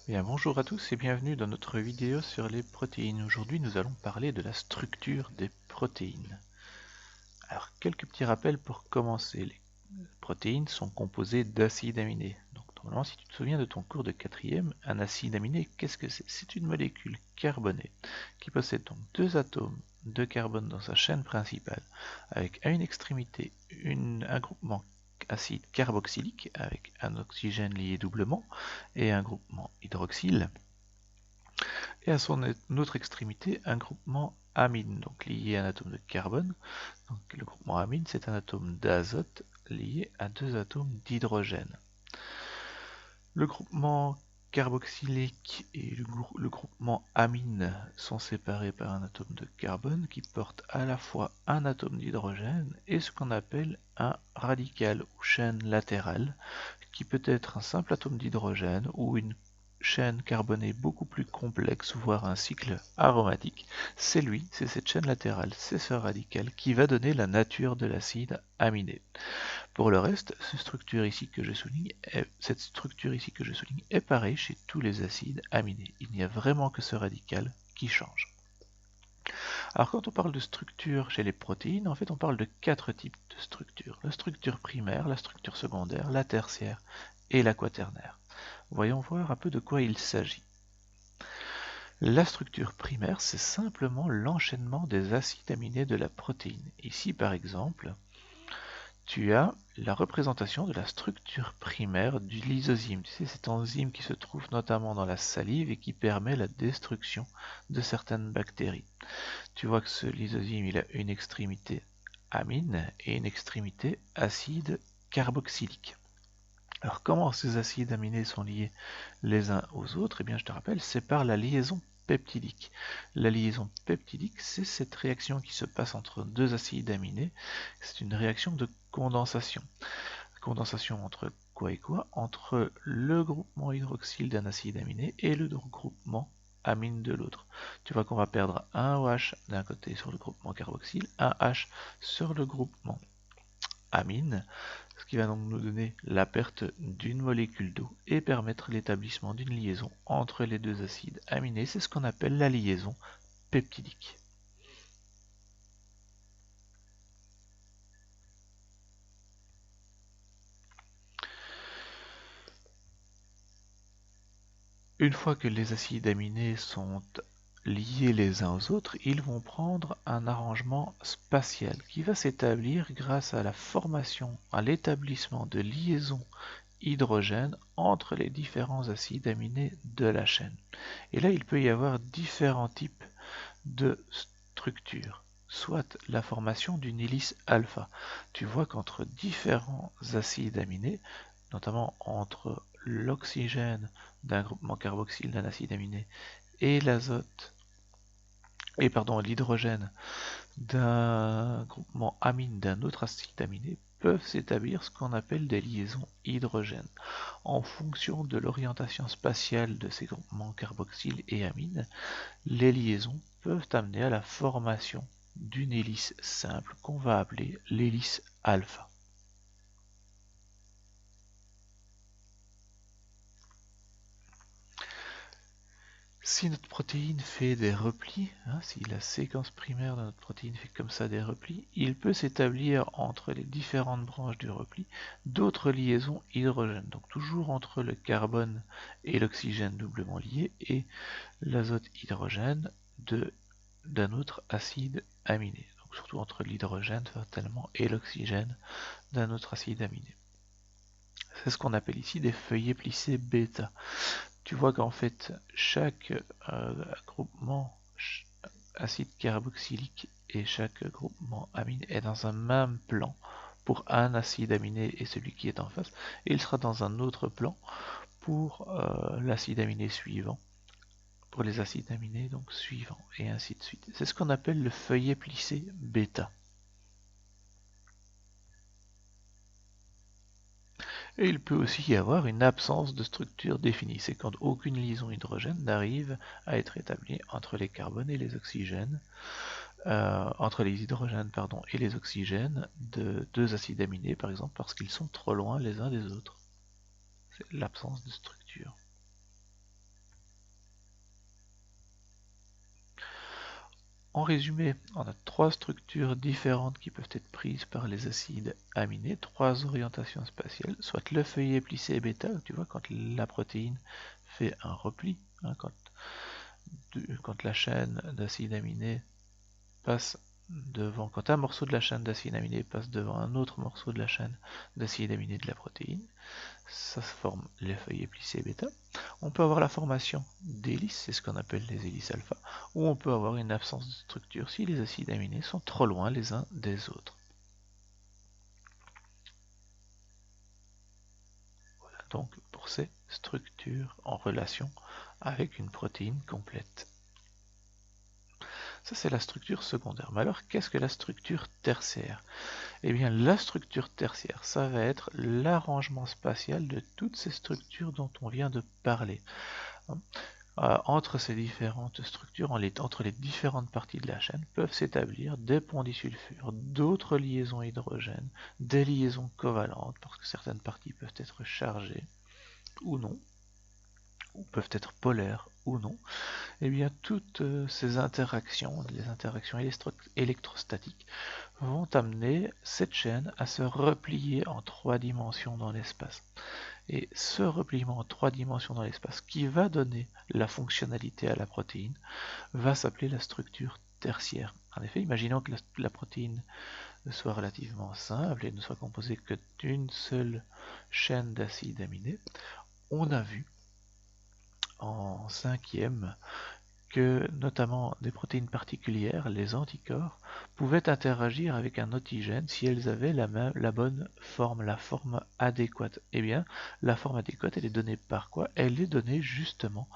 Bien, bonjour à tous et bienvenue dans notre vidéo sur les protéines. Aujourd'hui, nous allons parler de la structure des protéines. Alors, quelques petits rappels pour commencer. Les protéines sont composées d'acides aminés. Donc, normalement, si tu te souviens de ton cours de quatrième, un acide aminé, qu'est-ce que c'est? C'est une molécule carbonée qui possède donc deux atomes de carbone dans sa chaîne principale, avec à une extrémité un groupement acide carboxylique avec un oxygène lié doublement et un groupement hydroxyle, et à son autre extrémité un groupement amine, donc lié à un atome de carbone. Donc le groupement amine, c'est un atome d'azote lié à deux atomes d'hydrogène. Le groupement carboxylique et le groupement amine sont séparés par un atome de carbone qui porte à la fois un atome d'hydrogène et ce qu'on appelle un radical ou chaîne latérale, qui peut être un simple atome d'hydrogène ou une chaîne carbonée beaucoup plus complexe, voire un cycle aromatique. C'est cette chaîne latérale, c'est ce radical qui va donner la nature de l'acide aminé. Pour le reste, cette structure ici que je souligne est pareille chez tous les acides aminés. Il n'y a vraiment que ce radical qui change. Alors quand on parle de structure chez les protéines, en fait on parle de 4 types de structures. La structure primaire, la structure secondaire, la tertiaire et la quaternaire. Voyons voir un peu de quoi il s'agit. La structure primaire, c'est simplement l'enchaînement des acides aminés de la protéine. Ici par exemple, tu as la représentation de la structure primaire du lysozyme. Tu sais, cet enzyme qui se trouve notamment dans la salive et qui permet la destruction de certaines bactéries. Tu vois que ce lysozyme, il a une extrémité amine et une extrémité acide carboxylique. Alors comment ces acides aminés sont liés les uns aux autres? Eh bien je te rappelle, c'est par la liaison peptidique. La liaison peptidique, c'est cette réaction qui se passe entre deux acides aminés. C'est une réaction de condensation. Condensation entre quoi et quoi? Entre le groupement hydroxyle d'un acide aminé et le groupement amine de l'autre. Tu vois qu'on va perdre un OH d'un côté sur le groupement carboxyle, un H sur le groupement amine, ce qui va donc nous donner la perte d'une molécule d'eau et permettre l'établissement d'une liaison entre les deux acides aminés. C'est ce qu'on appelle la liaison peptidique. Une fois que les acides aminés sont liés les uns aux autres, ils vont prendre un arrangement spatial qui va s'établir grâce à la formation, à l'établissement de liaisons hydrogène entre les différents acides aminés de la chaîne. Et là, il peut y avoir différents types de structures. Soit la formation d'une hélice alpha. Tu vois qu'entre différents acides aminés, notamment entre l'oxygène d'un groupement carboxyle d'un acide aminé et l'hydrogène d'un groupement amine d'un autre acide aminé, peuvent s'établir ce qu'on appelle des liaisons hydrogènes. En fonction de l'orientation spatiale de ces groupements carboxyle et amine, les liaisons peuvent amener à la formation d'une hélice simple qu'on va appeler l'hélice alpha. Si notre protéine fait des replis, si la séquence primaire de notre protéine fait comme ça des replis, il peut s'établir entre les différentes branches du repli d'autres liaisons hydrogènes, donc toujours entre le carbone et l'oxygène doublement liés et l'azote hydrogène d'un autre acide aminé, donc surtout entre l'hydrogène fatalement et l'oxygène d'un autre acide aminé. C'est ce qu'on appelle ici des feuillets plissés bêta. Tu vois qu'en fait, chaque groupement acide carboxylique et chaque groupement amine est dans un même plan pour un acide aminé et celui qui est en face, et il sera dans un autre plan pour l'acide aminé suivant, pour les acides aminés donc suivants, et ainsi de suite. C'est ce qu'on appelle le feuillet plissé bêta. Et il peut aussi y avoir une absence de structure définie, c'est quand aucune liaison hydrogène n'arrive à être établie entre les carbones et les oxygènes, entre les hydrogènes et les oxygènes de deux acides aminés, par exemple, parce qu'ils sont trop loin les uns des autres. C'est l'absence de structure. En résumé, on a trois structures différentes qui peuvent être prises par les acides aminés, trois orientations spatiales, soit le feuillet plissé bêta, tu vois, quand la protéine fait un repli, hein, quand la chaîne d'acides aminés passe devant, quand un morceau de la chaîne d'acides aminés passe devant un autre morceau de la chaîne d'acides aminés de la protéine, ça se forme les feuillets plissés bêta. On peut avoir la formation d'hélices, c'est ce qu'on appelle les hélices alpha, ou on peut avoir une absence de structure si les acides aminés sont trop loin les uns des autres. Voilà donc pour ces structures en relation avec une protéine complète. Ça, c'est la structure secondaire. Mais alors, qu'est-ce que la structure tertiaire? Eh bien, la structure tertiaire, ça va être l'arrangement spatial de toutes ces structures dont on vient de parler. Entre ces différentes structures, entre les différentes parties de la chaîne, peuvent s'établir des ponts disulfure, d'autres liaisons hydrogènes, des liaisons covalentes, parce que certaines parties peuvent être chargées ou non, ou peuvent être polaires ou non. Eh bien, toutes ces interactions, les interactions électrostatiques, vont amener cette chaîne à se replier en 3 dimensions dans l'espace. Et ce repliement en 3 dimensions dans l'espace, qui va donner la fonctionnalité à la protéine, va s'appeler la structure tertiaire. En effet, imaginons que la protéine soit relativement simple et ne soit composée que d'une seule chaîne d'acides aminés. On a vu en cinquième que notamment des protéines particulières, les anticorps, pouvaient interagir avec un antigène si elles avaient la bonne forme, la forme adéquate. Eh bien, la forme adéquate, elle est donnée par quoi? Elle est donnée justement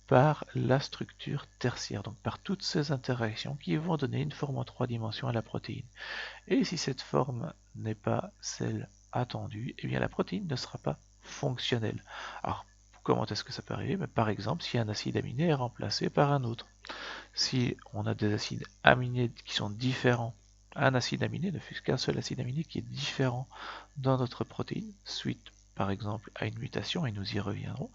par la structure tertiaire, donc par toutes ces interactions qui vont donner une forme en 3 dimensions à la protéine. Et si cette forme n'est pas celle attendue, eh bien la protéine ne sera pas fonctionnelle. Alors, comment est-ce que ça peut arriver? Par exemple, si un acide aminé est remplacé par un autre. Si on a des acides aminés qui sont différents, un acide aminé ne fût qu'un seul acide aminé qui est différent dans notre protéine, suite par exemple à une mutation, et nous y reviendrons,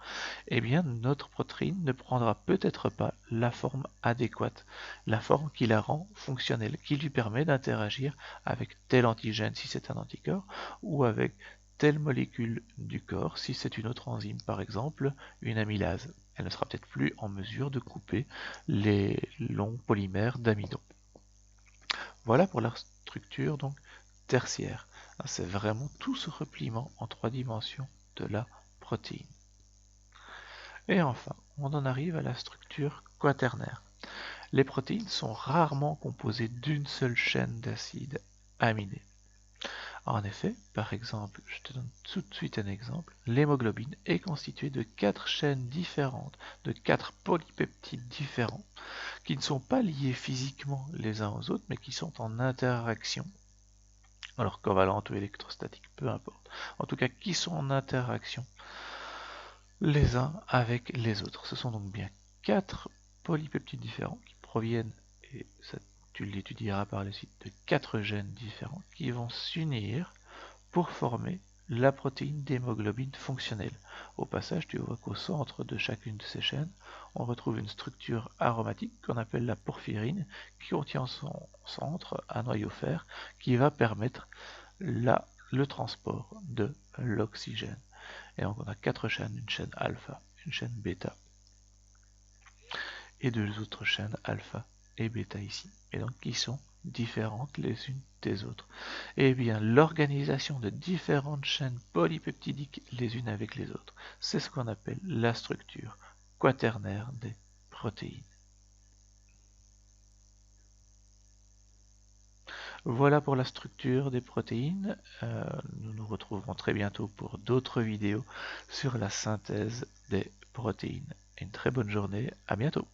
eh bien notre protéine ne prendra peut-être pas la forme adéquate, la forme qui la rend fonctionnelle, qui lui permet d'interagir avec tel antigène si c'est un anticorps, ou avec telle molécule du corps si c'est une autre enzyme, par exemple une amylase. Elle ne sera peut-être plus en mesure de couper les longs polymères d'amidon. Voilà pour la structure donc tertiaire. C'est vraiment tout ce repliement en 3 dimensions de la protéine. Et enfin, on en arrive à la structure quaternaire. Les protéines sont rarement composées d'une seule chaîne d'acides aminés. En effet, par exemple, je te donne tout de suite un exemple, l'hémoglobine est constituée de 4 chaînes différentes, de 4 polypeptides différents, qui ne sont pas liés physiquement les uns aux autres, mais qui sont en interaction, alors covalente ou électrostatique, peu importe, en tout cas qui sont en interaction les uns avec les autres. Ce sont donc bien 4 polypeptides différents qui proviennent, et ça tu l'étudieras par la suite, de 4 gènes différents qui vont s'unir pour former la protéine d'hémoglobine fonctionnelle. Au passage, tu vois qu'au centre de chacune de ces chaînes, on retrouve une structure aromatique qu'on appelle la porphyrine, qui contient en son centre un noyau fer qui va permettre le transport de l'oxygène. Et donc on a 4 chaînes, une chaîne alpha, une chaîne bêta, et 2 autres chaînes alpha et bêta ici, et donc qui sont différentes les unes des autres. Et bien l'organisation de différentes chaînes polypeptidiques les unes avec les autres, c'est ce qu'on appelle la structure quaternaire des protéines. Voilà pour la structure des protéines. Nous nous retrouverons très bientôt pour d'autres vidéos sur la synthèse des protéines. Une très bonne journée, à bientôt.